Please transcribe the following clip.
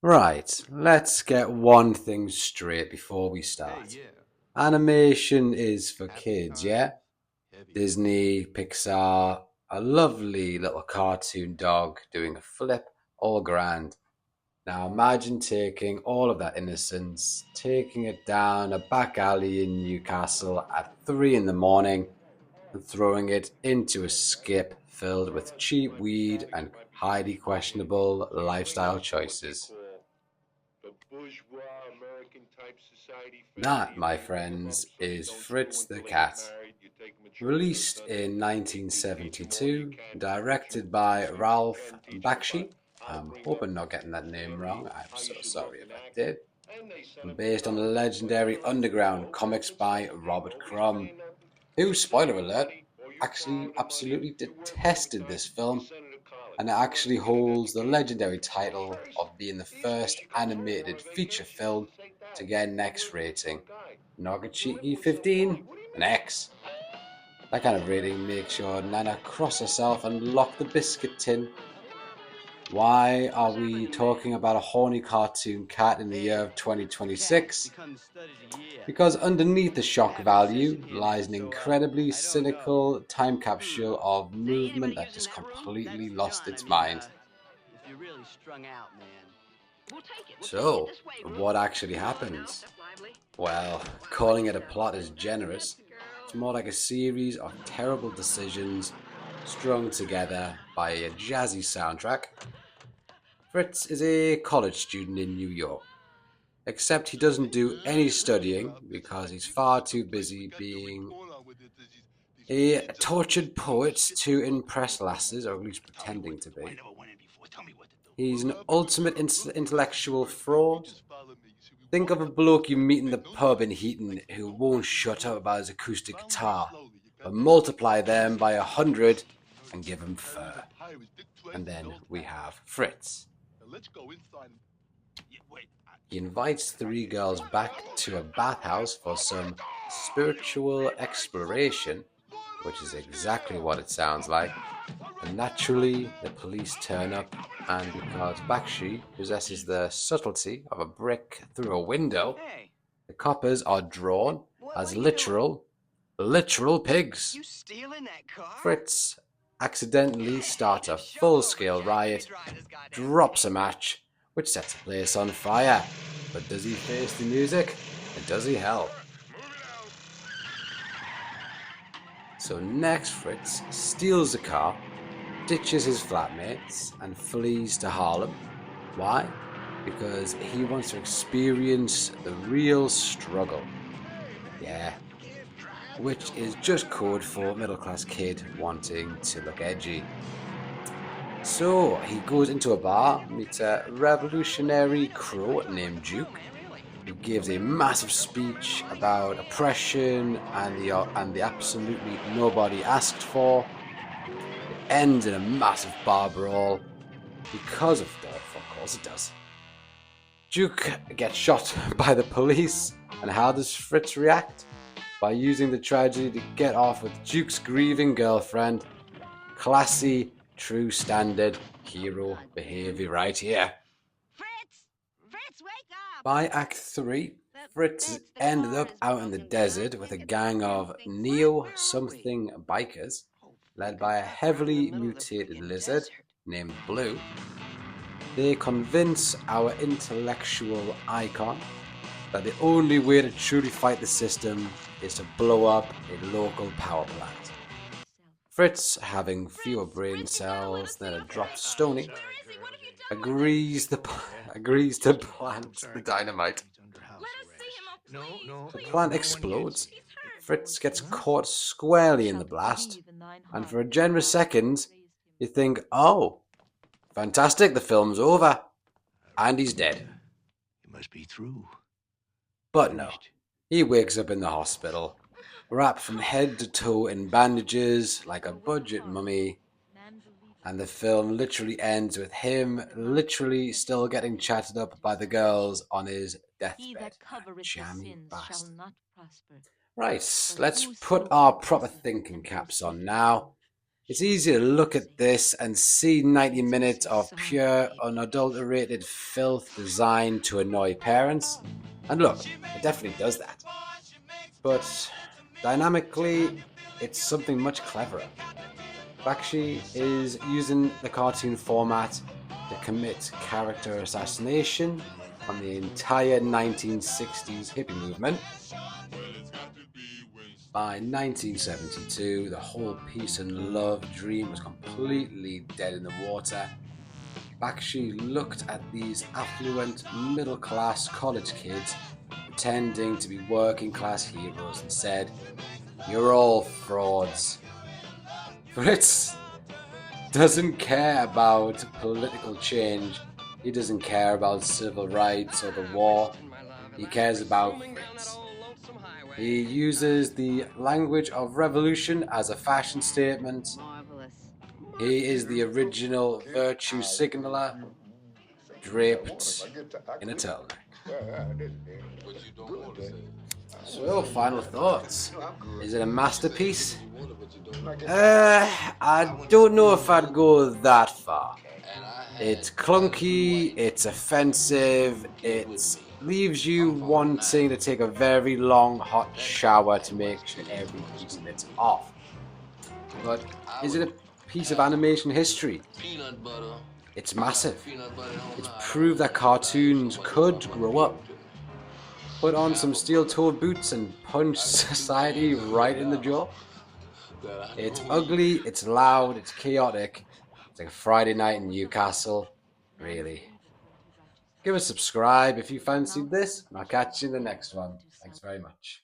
Right, let's get one thing straight before we start. Animation is for kids, yeah? Disney, Pixar, a lovely little cartoon dog doing a flip, all grand. Now imagine taking all of that innocence, taking it down a back alley in Newcastle at 3 in the morning and throwing it into a skip filled with cheap weed and highly questionable lifestyle choices. That, my friends, is Fritz the Cat. Released in 1972, directed by Ralph Bakshi. I'm hoping not getting that name wrong. I'm so sorry if I did. And based on the legendary underground comics by Robert Crumb, who, spoiler alert, actually absolutely detested this film and it actually holds the legendary title of being the first animated feature film to get an X rating. Not a cheeky 15, an X. That kind of rating makes sure Nana cross herself and lock the biscuit tin. Why are we talking about a horny cartoon cat in the year of 2026? Because underneath the shock value lies an incredibly cynical time capsule of movement that just completely lost its mind. So, what actually happens? Well, calling it a plot is generous. It's more like a series of terrible decisions strung together by a jazzy soundtrack. Fritz is a college student in New York, except he doesn't do any studying because he's far too busy being a tortured poet to impress lasses, or at least pretending to be. He's an ultimate intellectual fraud. Think of a bloke you meet in the pub in Heaton who won't shut up about his acoustic guitar, but multiply them by 100 and give him fur. And then we have Fritz. He invites three girls back to a bathhouse for some spiritual exploration, which is exactly what it sounds like. And naturally, the police turn up, and because Bakshi possesses the subtlety of a brick through a window, the coppers are drawn as literal pigs. Fritz accidentally starts a full-scale riot, drops a match, which sets the place on fire. But does he face the music? And does he help? So next, Fritz steals a car, ditches his flatmates, and flees to Harlem. Why? Because he wants to experience the real struggle. Yeah. Which is just code for middle-class kid wanting to look edgy. So he goes into a bar, meets a revolutionary crow named Duke, who gives a massive speech about oppression and the absolutely nobody asked for. It ends in a massive bar brawl because of course it does. Duke gets shot by the police, and how does Fritz react? By using the tragedy to get off with Duke's grieving girlfriend. Classy, true standard hero behavior right here. By Act 3, Fritz ended up out in the desert with a gang of neo-something bikers led by a heavily mutated lizard named Blue. They convince our intellectual icon that the only way to truly fight the system is to blow up a local power plant. Fritz, having fewer brain cells than a dropped stony, agrees to plant the dynamite. The plant explodes. Fritz gets caught squarely in the blast, and for a generous second, you think, oh, fantastic, the film's over, and he's dead. It must be through. But no, he wakes up in the hospital, wrapped from head to toe in bandages like a budget mummy. And the film literally ends with him literally still getting chatted up by the girls on his deathbed. Jammy bastard. Right, let's put our proper thinking caps on now It's easy to look at this and see 90 minutes of pure, unadulterated filth designed to annoy parents. And look, it definitely does that. But dynamically, it's something much cleverer. Bakshi is using the cartoon format to commit character assassination on the entire 1960s hippie movement. By 1972, the whole peace and love dream was completely dead in the water. Bakshi looked at these affluent, middle-class college kids pretending to be working-class heroes and said, "You're all frauds." Fritz doesn't care about political change. He doesn't care about civil rights or the war. He cares about Fritz. He uses the language of revolution as a fashion statement. He is the original virtue signaler draped in a turtleneck. So, final thoughts. Is it a masterpiece? I don't know if I'd go that far. It's clunky, it's offensive, it leaves you wanting to take a very long hot shower to make sure every piece of it's off. But is it a piece of animation history? It's massive. It's proved that cartoons could grow up. Put on some steel-toed boots and punch society right in the jaw. It's ugly, it's loud, it's chaotic. It's like a Friday night in Newcastle. Really. Give us a subscribe if you fancied this, and I'll catch you in the next one. Thanks very much.